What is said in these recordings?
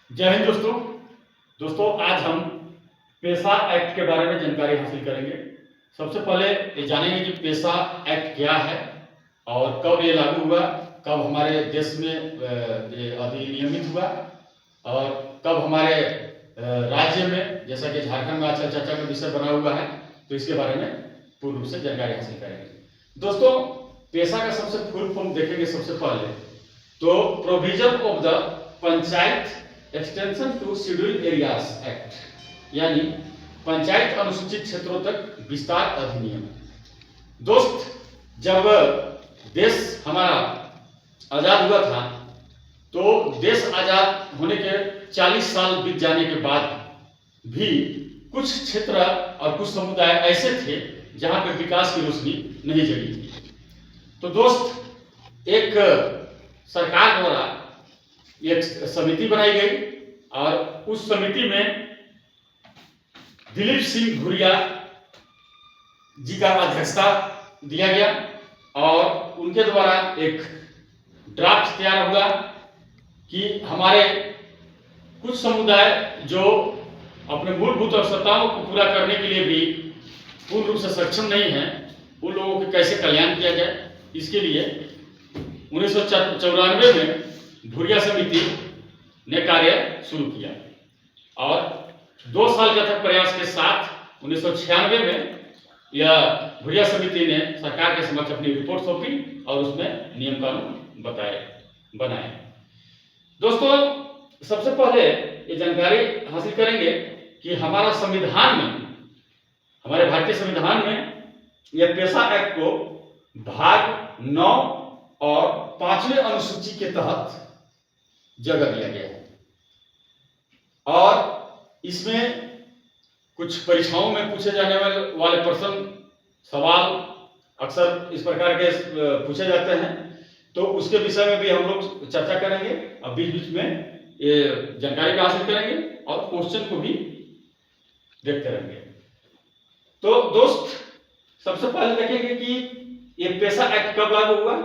जय हिंद दोस्तों। आज हम पेशा एक्ट के बारे में जानकारी हासिल करेंगे। सबसे पहले ये जानेंगे कि पेशा एक्ट क्या है और कब ये लागू हुआ, कब हमारे देश में ये अधिनियमित हुआ और कब हमारे राज्य में, जैसा कि झारखंड में आजकल चर्चा का विषय बना हुआ है, तो इसके बारे में पूर्ण रूप से जानकारी हासिल करेंगे। दोस्तों, पेशा का सबसे फुल फॉर्म देखेंगे। सबसे पहले तो provision of the panchayat extension to schedule areas act, यानी पंचायत अनुसूचित क्षेत्रों तक विस्तार अधिनियम। दोस्त, जब देश हमारा आजाद हुआ था तो देश आजाद होने के 40 साल बीत जाने के बाद भी कुछ क्षेत्र और कुछ समुदाय ऐसे थे जहां पे विकास की रोशनी नहीं जगी थी। तो दोस्त, एक सरकार द्वारा एक समिति बनाई गई और उस समिति में दिलीप सिंह भुरिया जी का अध्यक्षता दिया गया और उनके द्वारा एक ड्राफ्ट तैयार हुआ कि हमारे कुछ समुदाय जो अपने मूलभूत आवश्यकताओं को पूरा करने के लिए भी पूर्ण रूप से सक्षम नहीं है, उन लोगों का कैसे कल्याण किया जाए। इसके लिए 1994 में भुरिया समिति ने कार्य शुरू किया और 2 साल के अथक प्रयास के साथ 1996 में यह भुरिया समिति ने सरकार के समक्ष अपनी रिपोर्ट सौंपी और उसमें नियम कानून बनाए। दोस्तों, सबसे पहले ये जानकारी हासिल करेंगे कि हमारा संविधान में, हमारे भारतीय संविधान में यह पेशा एक्ट को भाग 9 और 5वें अनुसूची के तहत जगह दिया गया है और इसमें कुछ परीक्षाओं में पूछे जाने वाले प्रश्न, सवाल अक्सर इस प्रकार के पूछे जाते हैं, तो उसके विषय में भी हम लोग चर्चा करेंगे। अब बीच बीच में ये जानकारी भी हासिल करेंगे और क्वेश्चन को भी देखते रहेंगे। तो दोस्त, सबसे पहले देखेंगे कि ये पेशा एक्ट कब लागू हुआ।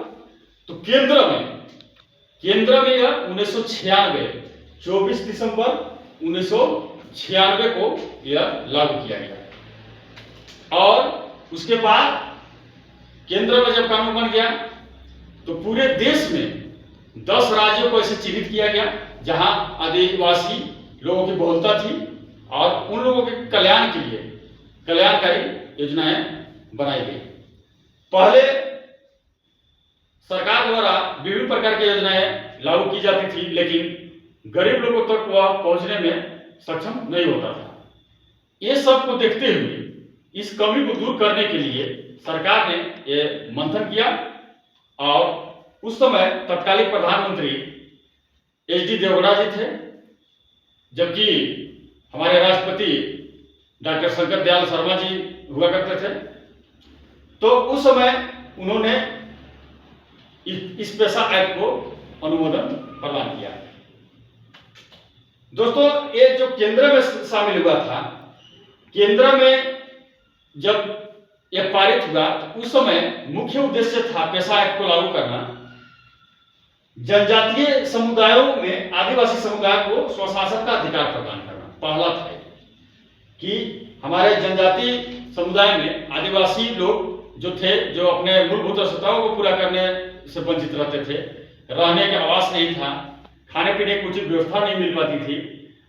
तो केंद्र में यह 1996 24 दिसंबर 1996 को यह लागू किया गया और उसके बाद केंद्र में जब कानून बन गया तो पूरे देश में 10 राज्यों को ऐसे चिन्हित किया गया जहां आदिवासी लोगों की बहुलता थी और उन लोगों के कल्याण के लिए कल्याणकारी योजनाएं बनाई गई। पहले सरकार द्वारा विभिन्न प्रकार की योजनाएं लागू की जाती थी, लेकिन गरीब लोगों तक वह पहुंचने में सक्षम नहीं होता था। ये सब को देखते हुए इस कमी को दूर करने के लिए सरकार ने ये मंथन किया और उस समय तत्कालीन प्रधानमंत्री एच.डी. देवगौड़ा जी थे, जबकि हमारे राष्ट्रपति डॉक्टर शंकर दयाल शर्मा जी हुआ करते थे। तो उस समय उन्होंने इस पेशा एक्ट को अनुमोदन प्रदान किया। दोस्तों, ये जो केंद्र में शामिल हुआ था, केंद्र में जब यह पारित हुआ तो उस समय मुख्य उद्देश्य था पेशा एक्ट को लागू करना, जनजातीय समुदायों में आदिवासी समुदाय को स्वशासन का अधिकार प्रदान करना। पहला था कि हमारे जनजातीय समुदाय में आदिवासी लोग जो थे, जो अपने मूलभूत आवश्यकताओं को पूरा करने से वंचित रहते थे, रहने का आवास नहीं था, खाने पीने की उचित व्यवस्था नहीं मिल पाती थी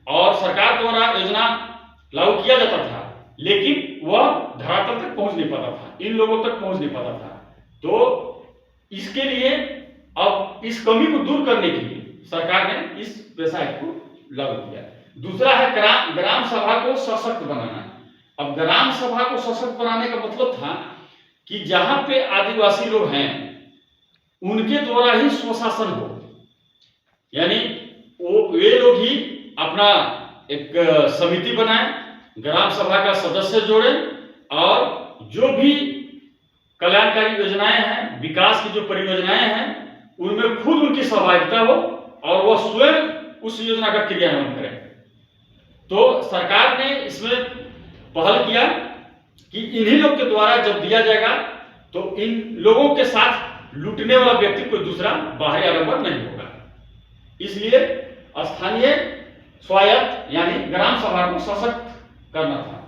और सरकार द्वारा योजना लागू किया जाता था, लेकिन वह धरातल तक पहुंच नहीं पाता था, इन लोगों तक पहुंच नहीं पाता था। तो इसके लिए अब इस कमी को दूर करने के लिए सरकार ने इस पेशा एक्ट को लागू किया। दूसरा है ग्राम सभा को सशक्त बनाना। अब ग्राम सभा को सशक्त बनाने का मतलब था कि जहां पे आदिवासी लोग हैं उनके द्वारा ही स्वशासन हो, यानी वे लोग ही अपना एक समिति बनाएं, ग्राम सभा का सदस्य जोड़े और जो भी कल्याणकारी योजनाएं हैं, विकास की जो परियोजनाएं हैं, उनमें खुद उनकी सहभागिता हो और वह स्वयं उस योजना का क्रियान्वयन करें। तो सरकार ने इसमें पहल किया कि इन्हीं लोग के द्वारा जब दिया जाएगा तो इन लोगों के साथ लूटने वाला व्यक्ति कोई दूसरा बाहरी आलंबन नहीं होगा। इसलिए स्थानीय स्वायत्त यानी ग्राम सभा को सशक्त करना था।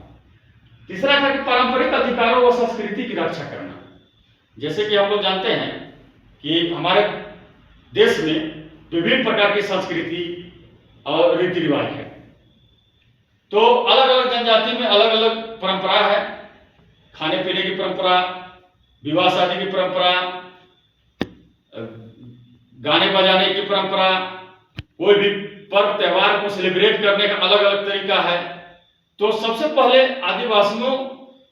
तीसरा था कि पारंपरिक अधिकारों व संस्कृति की रक्षा करना। जैसे कि हम लोग जानते हैं कि हमारे देश में विभिन्न प्रकार की संस्कृति और रीति रिवाज है, तो अलग अलग जनजाति में अलग अलग परंपरा है। खाने पीने की परंपरा, विवाह शादी की परंपरा, गाने बजाने की परंपरा, कोई भी पर्व त्योहार को सेलिब्रेट करने का अलग अलग तरीका है। तो सबसे पहले आदिवासियों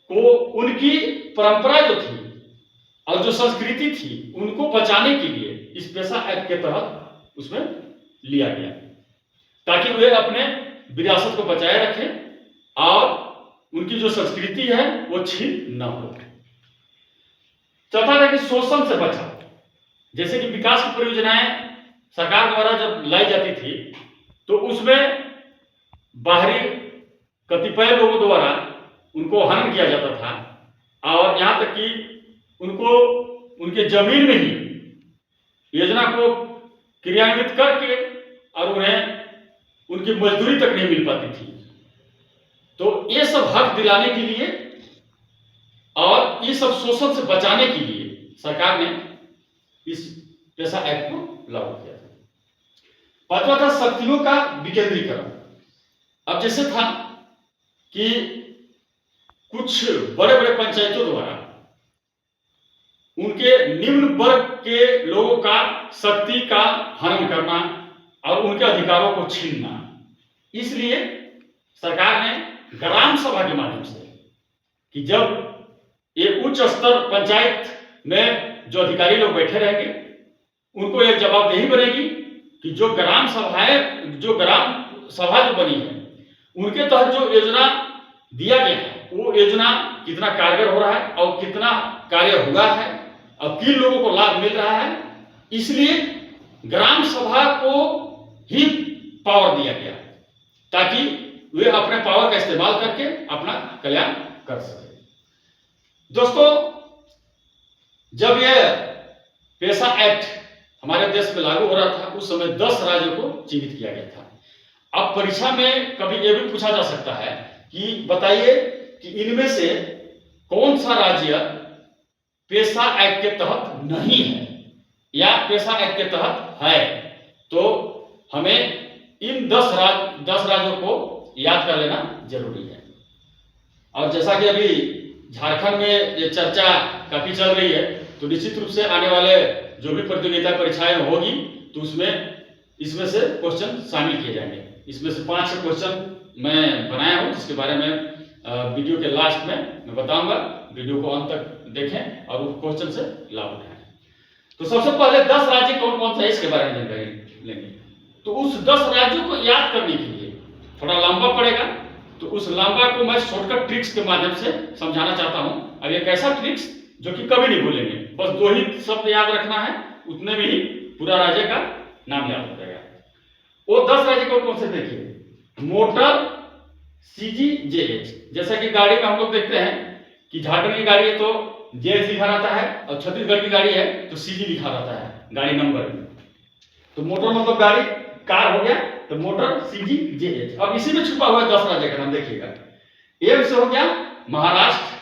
को उनकी परंपरा जो थी और जो संस्कृति थी उनको बचाने के लिए इस पेशा एक्ट के तहत उसमें लिया गया, ताकि वे अपने विरासत को बचाए रखें और उनकी जो संस्कृति है वो छीन न हो। चौथा था कि शोषण से बचाव। जैसे कि विकास की परियोजनाएं सरकार द्वारा जब लाई जाती थी तो उसमें बाहरी कतिपय लोगों द्वारा उनको हनन किया जाता था और यहां तक कि उनको उनके जमीन में ही योजना को क्रियान्वित करके और उन्हें उनकी मजदूरी तक नहीं मिल पाती थी। तो ये सब हक दिलाने के लिए और ये सब शोषण से बचाने के लिए सरकार ने इस पेशा एक्ट को लागू किया था। पांचवा था शक्तियों का विकेंद्रीकरण। अब जैसे था कि कुछ बड़े बड़े पंचायतों द्वारा उनके निम्न वर्ग के लोगों का शक्ति का हनन करना और उनके अधिकारों को छीनना, इसलिए सरकार ने ग्राम सभा के माध्यम से कि जब एक उच्च स्तर पंचायत में जो अधिकारी लोग बैठे रहेंगे उनको एक जवाबदेही बनेगी कि जो ग्राम सभा जो बनी है उनके तहत जो योजना दिया गया है वो योजना कितना कारगर हो रहा है और कितना कार्य हुआ है और किन लोगों को लाभ मिल रहा है। इसलिए ग्राम सभा को ही पावर दिया गया ताकि वे अपने पावर का इस्तेमाल करके अपना कल्याण कर सके। दोस्तों, जब यह पेशा एक्ट हमारे देश में लागू हो रहा था उस समय 10 राज्यों को चिन्हित किया गया था। अब परीक्षा में कभी यह भी पूछा जा सकता है कि बताइए कि इनमें से कौन सा राज्य पेशा एक्ट के तहत नहीं है या पेशा एक्ट के तहत है। तो हमें इन 10 राज्यों को याद कर लेना जरूरी है। और जैसा कि अभी झारखंड में ये चर्चा काफी चल रही है तो निश्चित रूप से आने वाले जो भी प्रतियोगिता परीक्षाएं होगी तो उसमें इसमें से क्वेश्चन शामिल किए जाएंगे। इसमें से 5 क्वेश्चन मैं बनाया हूं जिसके बारे में वीडियो के लास्ट में मैं बताऊंगा। वीडियो को अंत तक देखें और उस क्वेश्चन से लाभ उठाएं। तो सबसे पहले 10 राज्य कौन कौन से इसके बारे में जानकारी लेंगे। तो उस 10 राज्यों को याद करने के लिए थोड़ा लंबा पड़ेगा, तो उस लंबा को मैं शॉर्टकट ट्रिक्स के माध्यम से समझाना चाहता हूं। अब एक ऐसा ट्रिक्स जो कि कभी नहीं भूलेंगे, बस 2 ही शब्द याद रखना है, उतने में ही पूरा राज्य का नाम याद हो जाएगा। वो 10 राज्य कौन कौन से देखिए। मोटर CGJH, जैसा कि गाड़ी में हम लोग देखते हैं कि झारखंड की गाड़ी है तो JH लिखा रहता है और छत्तीसगढ़ की गाड़ी है तो CG लिखा रहता है गाड़ी नंबर में। तो मोटर मतलब गाड़ी, कार हो गया तो मोटर CGJH। अब इसी में छुपा हुआ 10 राज्य का नाम देखिएगा। M से हो गया महाराष्ट्र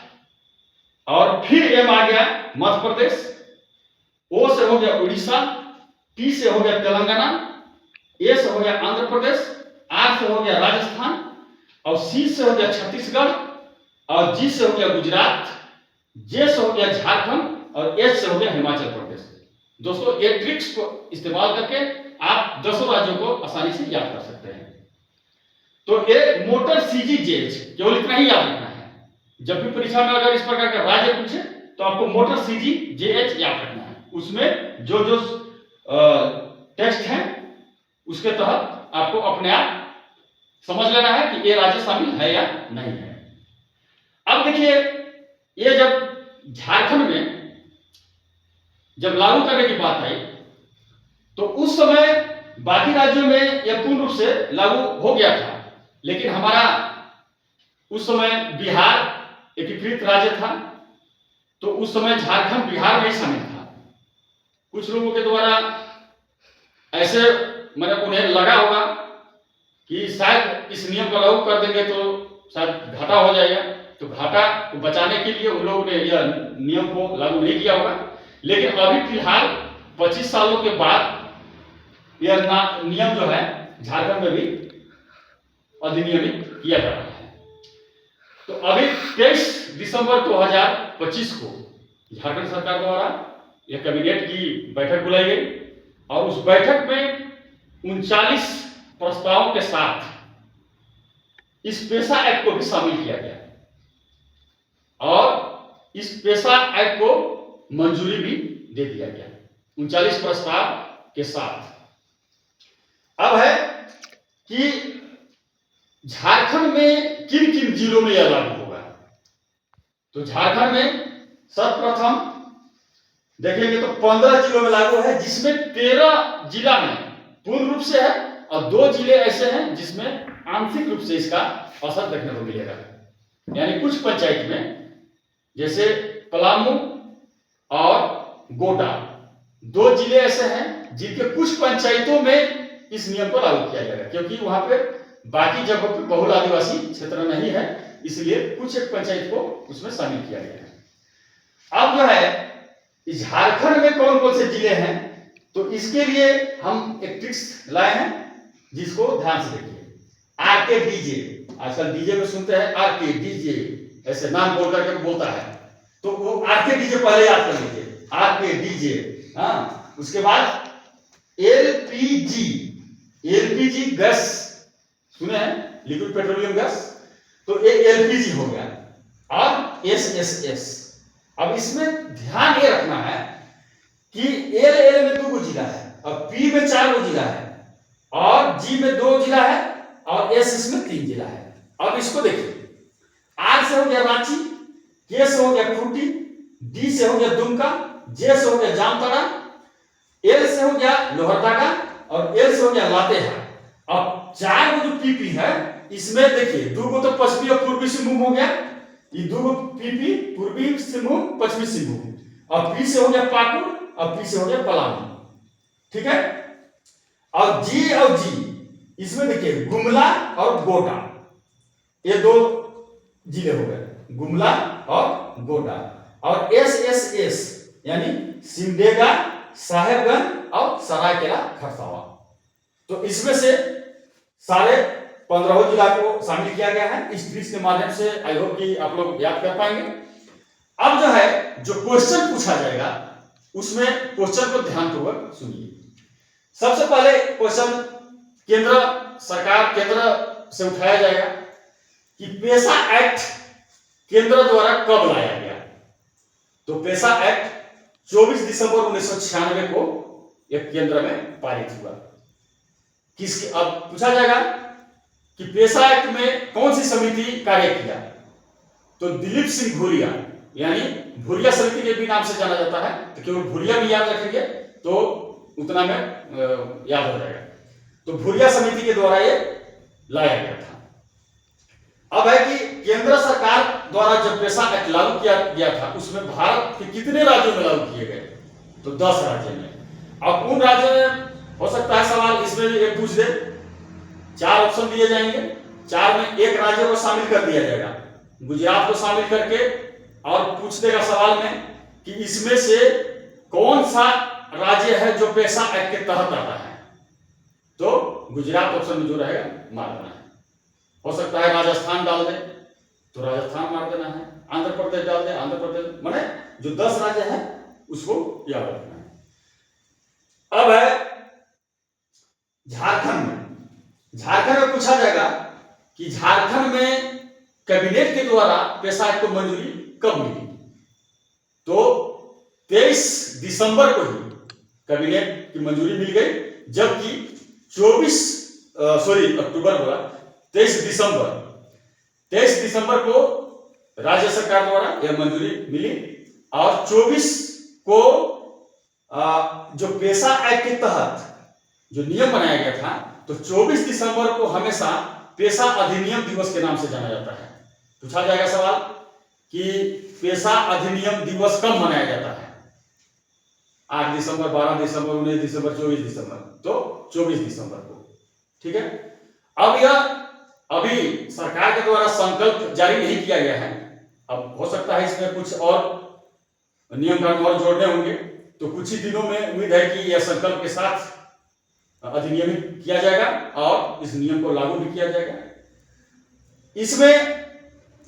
और फिर M आ गया मध्य प्रदेश, O से हो गया उड़ीसा, T से हो गया तेलंगाना, A से हो गया आंध्र प्रदेश, R से हो गया राजस्थान और C से हो गया छत्तीसगढ़ और G से हो गया गुजरात, J से हो गया झारखंड और H से हो गया हिमाचल प्रदेश। दोस्तों, ये ट्रिक्स को इस्तेमाल करके आप 10 राज्यों को आसानी से याद कर सकते हैं। तो ये मोटर CGJH केवल इतना ही याद रखना है। जब भी परीक्षा में अगर इस प्रकार का राज्य पूछे तो आपको मोटर CGJH याद रखना है। उसमें जो जो टेस्ट है उसके तहत आपको अपने आप समझ लेना है कि ये राज्य शामिल है या नहीं है। अब देखिए, ये जब झारखंड में जब लागू करने की बात आई तो उस समय बाकी राज्यों में यह पूर्ण रूप से लागू हो गया था, लेकिन हमारा उस समय बिहार एकीकृत राज्य था तो उस समय झारखंड बिहार में ही शामिल था। कुछ लोगों के द्वारा ऐसे उन्हें लगा होगा कि शायद इस नियम को लागू कर देंगे तो शायद घाटा हो जाएगा, तो घाटा को बचाने के लिए उन लोगों ने यह नियम को लागू नहीं किया होगा। लेकिन अभी फिलहाल 25 सालों के बाद यह नियम जो है झारखंड में भी अधिनियमित किया जा रहा है। तो अभी 23 दिसंबर 2025 को झारखंड सरकार द्वारा यह कैबिनेट की बैठक बुलाई गई और उस बैठक में 39 प्रस्तावों के साथ इस पेशा एक्ट को भी शामिल किया गया और इस पेशा एक्ट को मंजूरी भी दे दिया गया 39 प्रस्ताव के साथ। अब है कि झारखंड में किन किन जिलों में यह लागू होगा। तो झारखंड में सर्वप्रथम देखेंगे तो 15 जिलों में लागू है, जिसमें 13 जिला में पूर्ण रूप से है और 2 जिले ऐसे हैं जिसमें आंशिक रूप से इसका असर देखने को मिलेगा। यानी कुछ पंचायत में जैसे पलामू और गोड्डा 2 जिले ऐसे हैं जिनके कुछ पंचायतों में इस नियम को लागू किया जाएगा, क्योंकि वहां पे बाकी जगहों पे बहुल आदिवासी क्षेत्र नहीं है, इसलिए कुछ एक पंचायत को उसमें शामिल किया गया है। अब जो है झारखंड में कौन कौन से जिले हैं, तो इसके लिए हम एक ट्रिक्स लाए हैं जिसको ध्यान से देखिए। आरके डीजे, आजकल डीजे में सुनते हैं आरके डीजे, ऐसे नाम बोल करके बोलता है, तो वो आरके डीजे पहले याद कर लीजिए, आरके डीजे। हाँ, उसके बाद एलपीजी, एलपीजी गैस सुने हैं, लिक्विड पेट्रोलियम गैस, तो ये एलपीजी हो गया। और एसएसएस, अब इसमें ध्यान ये रखना है कि एल में 2 जिला है और पी में 4 जिला है और जी में 2 जिला है और एस इसमें 3 जिला है। अब इसको देखिए, आर से हो गया रांची, के से हो गया खूंटी, डी से हो गया दुमका, जे से हो गया जामताड़ा, एल से हो गया लोहरदगा और एल से हो गया लातेहार। अब 4 जो पीपी है इसमें देखिए 2 तो पश्चिमी और पूर्वी सिंहभूम हो गया, ये 2 पीपी पूर्वी सिंहभूम पश्चिमी सिंहभूम, और पी से हो गया पाकुड़ और पी से हो गया पलामू, ठीक है। और जी इसमें देखिए गुमला और गोड्डा, ये 2 जिले हो गए, गुमला और गोड्डा। और एसएसएस यानी सिमडेगा, साहेबगंज और सरायकेला खरसावा, तो इसमें से सारे 15 जिला को शामिल किया गया है। इस ट्रिक्स के माध्यम से आई होप कि आप लोग याद कर पाएंगे। अब जो है जो क्वेश्चन पूछा जाएगा उसमें क्वेश्चन को ध्यानपूर्वक सुनिए। सबसे पहले क्वेश्चन केंद्र सरकार केंद्र से उठाया जाएगा कि पेशा एक्ट केंद्र द्वारा कब लाया गया। तो पेशा एक्ट 24 दिसंबर 1996 को एक केंद्र में पारित हुआ। किसके, अब पूछा जाएगा कि पेशा एक्ट में कौन सी समिति कार्य किया, तो दिलीप सिंह भूरिया यानी भूरिया समिति के भी नाम से जाना जाता है, तो केवल भूरिया भी याद रखेंगे तो उतना में याद हो जाएगा। तो भूरिया समिति के द्वारा ये लाया गया था। अब है कि केंद्र सरकार द्वारा जब पेशा एक्ट लागू किया गया था उसमें भारत के कितने राज्यों में लागू किए गए, तो 10 राज्यों में। अब उन राज्यों में हो सकता है सवाल इसमें भी एक पूछ दे, 4 ऑप्शन दिए जाएंगे, 4 में एक राज्य को शामिल कर दिया जाएगा, गुजरात को शामिल करके, और पूछ देगा सवाल में कि इसमें से कौन सा राज्य है जो पेशा एक्ट के तहत आता है, तो गुजरात ऑप्शन में जो रहेगा मार देना है। हो सकता है राजस्थान डाल दे तो राजस्थान मार देना है, आंध्र प्रदेश डाल दे आंध्र प्रदेश, माने जो 10 राज्य है उसको याद रखना है। अब है झारखंड में पूछा जाएगा कि झारखंड में कैबिनेट के द्वारा पेशा एक्ट को मंजूरी कब मिली, तो 23 दिसंबर को ही कैबिनेट की मंजूरी मिल गई, जबकि 23 दिसंबर को राज्य सरकार द्वारा यह मंजूरी मिली और 24 को जो पेशा एक्ट के तहत जो नियम बनाया गया था, तो 24 दिसंबर को हमेशा पेशा अधिनियम दिवस के नाम से जाना जाता है। पूछा जाएगा सवाल कि पेशा अधिनियम दिवस कब मनाया जाता है, 8 दिसंबर, 12 दिसंबर, 19 दिसंबर, 24 दिसंबर, तो 24 दिसंबर को, ठीक है। अब यह अभी सरकार के द्वारा संकल्प जारी नहीं किया गया है। अब हो सकता है इसमें कुछ और नियम कानून और जोड़ने होंगे, तो कुछ ही दिनों में उम्मीद है कि यह संकल्प के साथ अधिनियमित किया जाएगा और इस नियम को लागू भी किया जाएगा। इसमें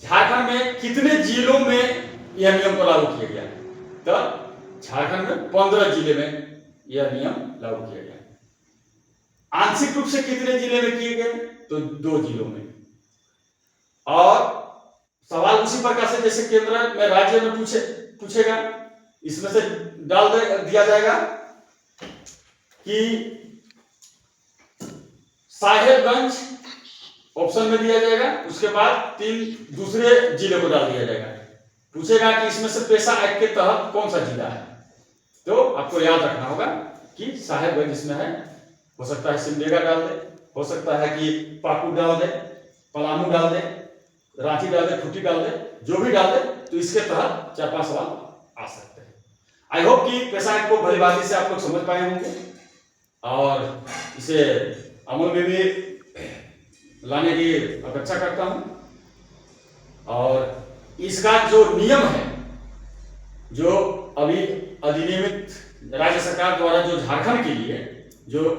झारखंड में कितने जिलों में यह नियम को लागू किया गया है? तो झारखंड में 15 जिले में यह नियम लागू किया गया। आंशिक रूप से कितने जिले में किए गए? तो 2 जिलों में। और सवाल उसी प्रकार से जैसे केंद्र में राज्य में पूछेगा, इसमें से डाल दिया जाएगा कि साहेबगंज ऑप्शन में दिया जाएगा, उसके बाद 3 दूसरे जिले को डाल दिया जाएगा। पूछेगा कि इसमें से पेशा एक्ट के तहत कौन सा जिला है, तो आपको याद रखना होगा कि साहेबगंज इसमें है। हो सकता है सिमडेगा डाल दे, हो सकता है कि पाकुड़ डाल दे, पलामू डाल दे, रांची डाल दे, खूंटी डाल दे, जो भी डाल दे, तो इसके तहत 4-5 सवाल आ सकते हैं। आई होप कि पेशा एक्ट को भलीभांति से आप लोग समझ पाए होंगे और इसे अमल में भी लाने की अपेक्षा करता हूं। और इसका जो नियम है, जो अभी अधिनियमित राज्य सरकार द्वारा जो झारखंड के लिए जो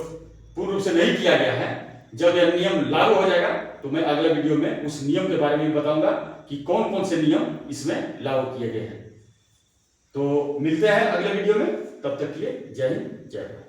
पूर्ण रूप से नहीं किया गया है, जब यह नियम लागू हो जाएगा तो मैं अगले वीडियो में उस नियम के बारे में बताऊंगा कि कौन कौन से नियम इसमें लागू किए गए हैं। तो मिलते हैं अगले वीडियो में, तब तक के लिए जय हिंद जय भारत।